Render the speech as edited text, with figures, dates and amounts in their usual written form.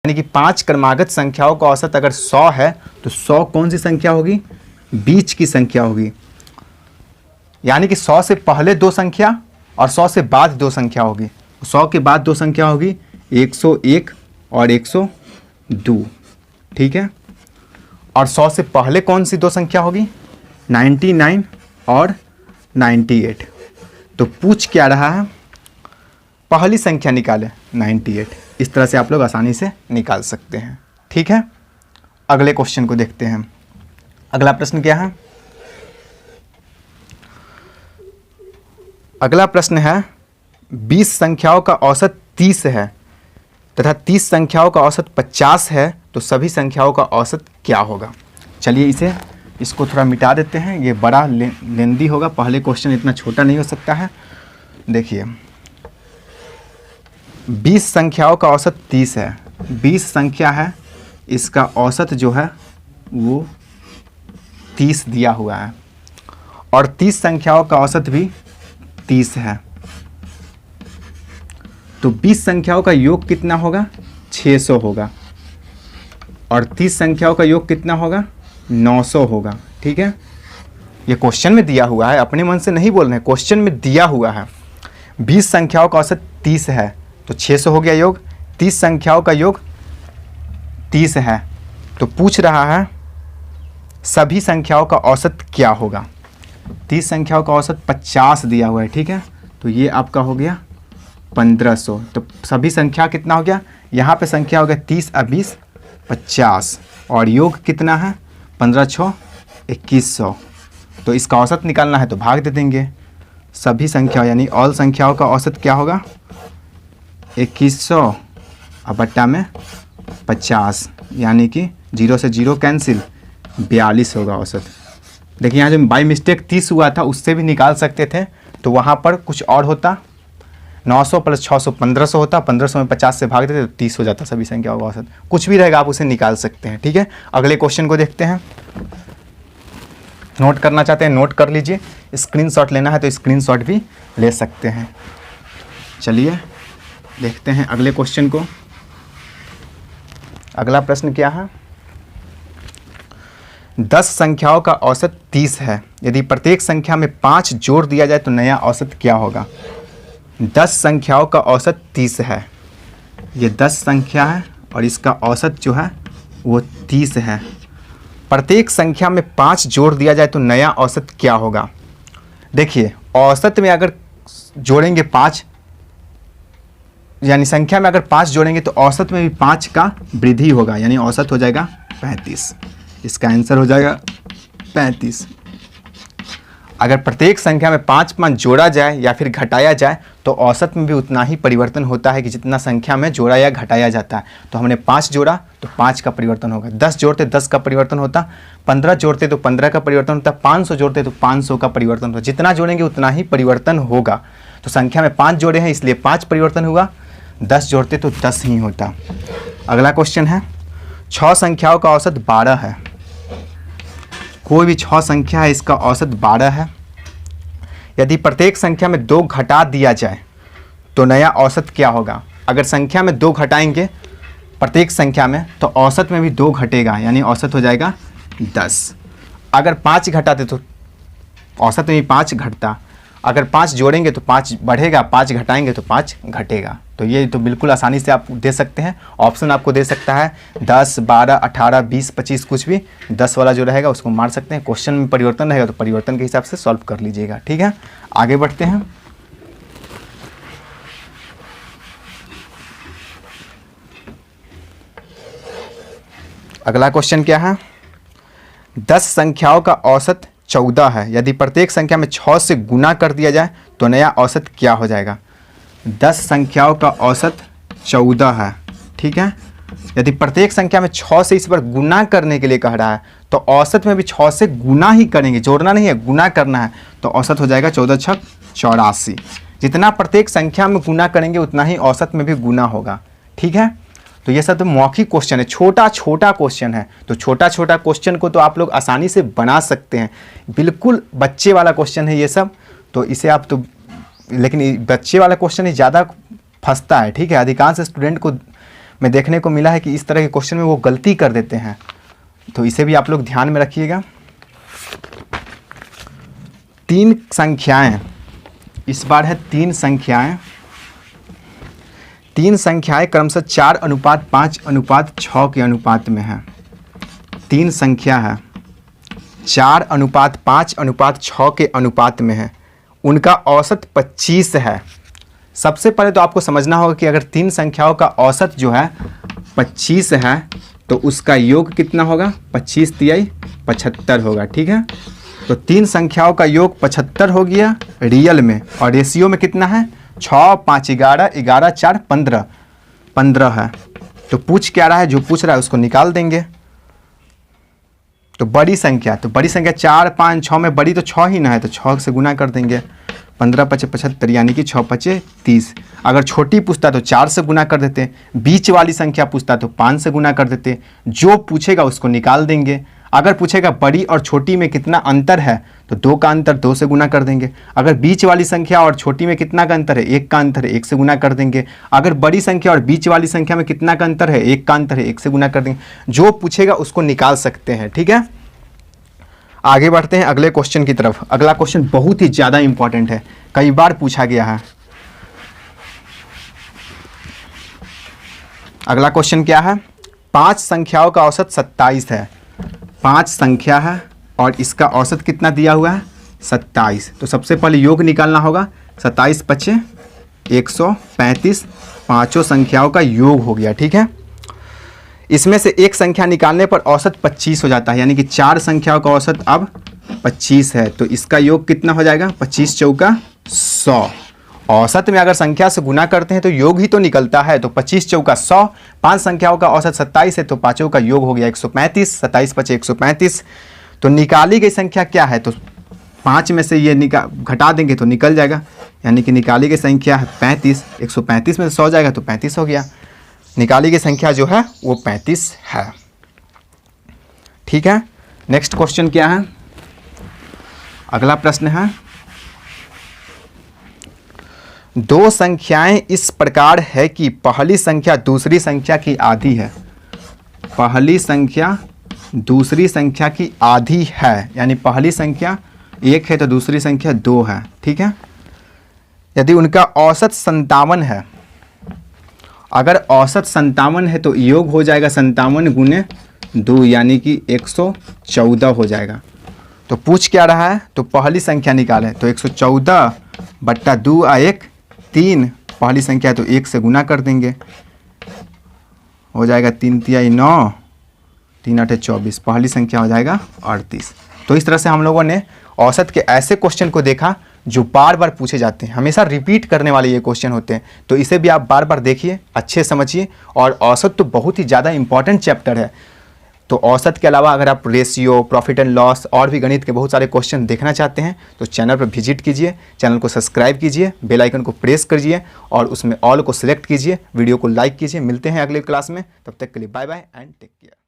यानी कि 5 क्रमागत संख्याओं का औसत अगर 100 है तो 100 कौन सी संख्या होगी? बीच की संख्या होगी। यानी कि 100 से पहले 2 संख्या और 100 से बाद 2 संख्या होगी। 100 के बाद 2 संख्या होगी 101 और 102, ठीक है। और 100 से पहले कौन सी 2 संख्या होगी? 99 और 98। तो पूछ क्या रहा है? पहली संख्या निकाले 98। इस तरह से आप लोग आसानी से निकाल सकते हैं, ठीक है। अगले क्वेश्चन को देखते हैं। अगला प्रश्न क्या है? अगला प्रश्न है 20 संख्याओं का औसत 30 है तथा 30 संख्याओं का औसत 50 है तो सभी संख्याओं का औसत क्या होगा? चलिए इसको थोड़ा मिटा देते हैं, ये बड़ा लेंदी होगा। पहले क्वेश्चन इतना छोटा नहीं हो सकता है। देखिए 20 संख्याओं का औसत 30 है। 20 संख्या है, इसका औसत जो है वो 30 दिया हुआ है और 30 संख्याओं का औसत भी 30 है। तो 20 संख्याओं का योग कितना होगा? 600 होगा और 30 संख्याओं का योग कितना होगा? 900 होगा, ठीक है। ये क्वेश्चन में दिया हुआ है, अपने मन से नहीं बोल रहे हैं, क्वेश्चन में दिया हुआ है। 20 संख्याओं का औसत 30 है तो 600 हो गया योग। 30 संख्याओं का योग 30 है तो पूछ रहा है सभी संख्याओं का औसत क्या होगा? 30 संख्याओं का औसत 50 दिया हुआ है, ठीक है। तो ये आपका हो गया 1500। तो सभी संख्या कितना हो गया? यहाँ पे संख्या हो गया 30 और 20 50 और योग कितना है? 15 6 2100। तो इसका औसत निकालना है तो भाग दे देंगे। सभी संख्या यानी ऑल संख्याओं का औसत क्या होगा? 2100 और बट्टा में 50, यानी कि 0 से 0 कैंसिल, 42 होगा औसत। देखिए यहाँ जो बाई मिस्टेक 30 हुआ था उससे भी निकाल सकते थे, तो वहाँ पर कुछ और होता। 900 प्लस 600 1500 होता, 1500 में 50 से भाग देते तो 30 हो जाता सभी संख्याओं का औसत। कुछ भी रहेगा आप उसे निकाल सकते हैं, ठीक है। अगले क्वेश्चन को देखते हैं। नोट करना चाहते हैं नोट कर लीजिए, स्क्रीनशॉट लेना है तो स्क्रीनशॉट भी ले सकते हैं। चलिए देखते हैं अगले क्वेश्चन को। अगला प्रश्न क्या है? 10 संख्याओं का औसत 30 है, यदि प्रत्येक संख्या में 5 जोड़ दिया जाए तो नया औसत क्या होगा? 10 संख्याओं का औसत 30 है, ये 10 संख्या है और इसका औसत जो है वो 30 है। प्रत्येक संख्या में 5 जोड़ दिया जाए तो नया औसत क्या होगा? देखिए औसत में अगर जोड़ेंगे 5, यानी संख्या में अगर 5 जोड़ेंगे तो औसत में भी 5 का वृद्धि होगा, यानी औसत हो जाएगा 35। इसका आंसर हो जाएगा 35। अगर प्रत्येक संख्या में 5 जोड़ा जाए या फिर घटाया जाए तो औसत में भी उतना ही परिवर्तन होता है कि जितना संख्या में जोड़ा या घटाया जाता है। तो हमने 5 जोड़ा तो 5 का परिवर्तन होगा, 10 जोड़ते 10 का परिवर्तन होता, 15 जोड़ते तो 15 का परिवर्तन होता, 500 जोड़ते तो 500 का परिवर्तन होता। जितना जोड़ेंगे उतना ही परिवर्तन होगा। तो संख्या में 5 जोड़े हैं इसलिए 5 परिवर्तन हुआ, 10 जोड़ते तो 10 ही होता। अगला क्वेश्चन है 6 संख्याओं का औसत 12 है। कोई भी 6 संख्या है, इसका औसत 12 है। यदि प्रत्येक संख्या में 2 घटा दिया जाए तो नया औसत क्या होगा? अगर संख्या में 2 घटाएंगे प्रत्येक संख्या में तो औसत में भी 2 घटेगा, यानी औसत हो जाएगा 10। अगर 5 घटाते तो औसत में भी 5 घटता। अगर 5 जोड़ेंगे तो 5 बढ़ेगा, 5 घटाएंगे तो 5 घटेगा। तो ये तो बिल्कुल आसानी से आप दे सकते हैं। ऑप्शन आपको दे सकता है 10 12 18 20 25, कुछ भी 10 वाला जो रहेगा उसको मार सकते हैं। क्वेश्चन में परिवर्तन रहेगा तो परिवर्तन के हिसाब से सॉल्व कर लीजिएगा, ठीक है। आगे बढ़ते हैं। अगला क्वेश्चन क्या है? 10 संख्याओं का औसत 14 है, यदि प्रत्येक संख्या में 6 से गुना कर दिया जाए तो नया औसत क्या हो जाएगा? 10 संख्याओं का औसत 14 है, ठीक है। यदि प्रत्येक संख्या में 6 से इस पर गुना करने के लिए कह रहा है तो औसत में भी 6 से गुना ही करेंगे, जोड़ना नहीं है, गुना करना है। तो औसत हो जाएगा 14 6 84। जितना प्रत्येक संख्या में गुना करेंगे उतना ही औसत में भी गुना होगा, ठीक है। तो ये सब तो मौखिक क्वेश्चन है, छोटा छोटा क्वेश्चन है। तो छोटा छोटा क्वेश्चन को तो आप लोग आसानी से बना सकते हैं, बिल्कुल बच्चे वाला क्वेश्चन है ये सब। तो इसे आप तो, लेकिन बच्चे वाला क्वेश्चन ही ज़्यादा फंसता है, ठीक है। अधिकांश स्टूडेंट को में देखने को मिला है कि इस तरह के क्वेश्चन में वो गलती कर देते हैं, तो इसे भी आप लोग ध्यान में रखिएगा। 3 संख्याएं, इस बार है 3 संख्याएं। 3 संख्याएं क्रमशः 4:5:6 के अनुपात में है। 3 संख्या है 4:5:6 के अनुपात में है, उनका औसत 25 है। सबसे पहले तो आपको समझना होगा कि अगर 3 संख्याओं का औसत जो है 25 है तो उसका योग कितना होगा, 25 तिहाई 75 होगा। ठीक है, तो 3 संख्याओं का योग 75 हो गया रियल में, और रेशियो में कितना है, 6, 5, 11, 11, 4, 15, 15 है। तो पूछ क्या रहा है, जो पूछ रहा है उसको निकाल देंगे। तो बड़ी संख्या 4, 5, 6 में बड़ी तो 6 ही ना है, तो 6 से गुना कर देंगे। 15 × 5 = 75, यानी कि 6 × 5 = 30। अगर छोटी पूछता तो 4 से गुना कर देते, बीच वाली संख्या पूछता तो 5 से गुना कर देते। जो पूछेगा उसको निकाल देंगे। अगर पूछेगा बड़ी और छोटी में कितना अंतर है, तो 2 का अंतर 2 से गुना कर देंगे। अगर बीच वाली संख्या और छोटी में कितना का अंतर है, 1 का अंतर है, 1 से गुना कर देंगे। अगर बड़ी संख्या और बीच वाली संख्या में कितना का अंतर है, 1 का अंतर है, 1 से गुना कर देंगे। जो पूछेगा उसको निकाल सकते हैं। ठीक है, आगे बढ़ते हैं अगले क्वेश्चन की तरफ। अगला क्वेश्चन बहुत ही ज़्यादा इंपॉर्टेंट है, कई बार पूछा गया है। अगला क्वेश्चन क्या है, 5 संख्याओं का औसत 27 है। 5 संख्या है और इसका औसत कितना दिया हुआ है, 27। तो सबसे पहले योग निकालना होगा। 27 × 5 = 135, पाँचों संख्याओं का योग हो गया। ठीक है, इसमें से एक संख्या निकालने पर औसत 25 हो जाता है, यानी कि 4 संख्याओं का औसत अब 25 है। तो इसका योग कितना हो जाएगा, 25 × 4 = 100। औसत में अगर संख्या से गुना करते हैं तो योग ही तो निकलता है। तो 25 × 4 = 100। 5 संख्याओं का औसत 27 है, तो पाँचों का योग हो गया 135। 27 × 5 = 135। तो निकाली गई संख्या क्या है, तो 5 में से ये घटा देंगे तो निकल जाएगा, यानी कि निकाली गई संख्या है 35। 135 में से 100 जाएगा तो 35 हो गया। निकाली गई संख्या जो है वो 35 है। ठीक है, नेक्स्ट क्वेश्चन क्या है, अगला प्रश्न है, 2 संख्याएं इस प्रकार है कि पहली संख्या दूसरी संख्या की आधी है। पहली संख्या दूसरी संख्या की आधी है, यानी पहली संख्या 1 है तो दूसरी संख्या 2 है। ठीक है, यदि उनका औसत 57 है, अगर औसत 57 है तो योग हो जाएगा 57 × 2, यानी कि 114 हो जाएगा। तो पूछ क्या रहा है, तो पहली संख्या निकालें। तो 114 / 2 = 1, 3। पहली संख्या तो 1 से गुना कर देंगे, हो जाएगा 3 तिहाई 9, 3 × 8 = 24। पहली संख्या हो जाएगा 38। तो इस तरह से हम लोगों ने औसत के ऐसे क्वेश्चन को देखा जो बार बार पूछे जाते हैं, हमेशा रिपीट करने वाले ये क्वेश्चन होते हैं। तो इसे भी आप बार बार देखिए, अच्छे समझिए। और औसत तो बहुत ही ज़्यादा इंपॉर्टेंट चैप्टर है। तो औसत के अलावा अगर आप रेशियो, प्रॉफिट एंड लॉस और भी गणित के बहुत सारे क्वेश्चन देखना चाहते हैं तो चैनल पर विजिट कीजिए, चैनल को सब्सक्राइब कीजिए, बेल आइकन को प्रेस कीजिए और उसमें ऑल को सिलेक्ट कीजिए, वीडियो को लाइक कीजिए। मिलते हैं अगले क्लास में, तब तक के लिए bye bye and take care.